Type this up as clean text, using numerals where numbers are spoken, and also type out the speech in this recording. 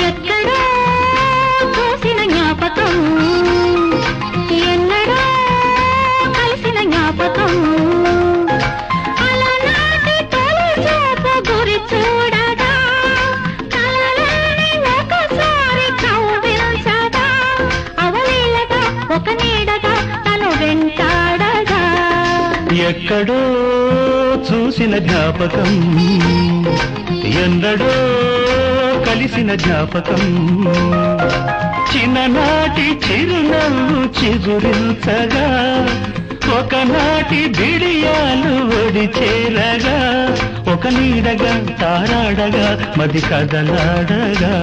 ఎక్కడో చూసిన జ్ఞాపకం ఎన్నడో కలిసిన జ్ఞాపకం అలనాటి తొలి చూపు గురి చూడగా కలలని ఒకసారి కవ్వించగా అవలీలగా ఒక నీడగా తను వెంటాడగా ఎక్కడో చూసిన జ్ఞాపకం ఎన్నడో కలిసిన జ్ఞాపకం చిన్ననాటి చిరునవ్వు చిగురించగా ఒకనాటి బిడియాలు ఒడి చేరగా ఒక నీడగా తారాడగా మది కదలాడగా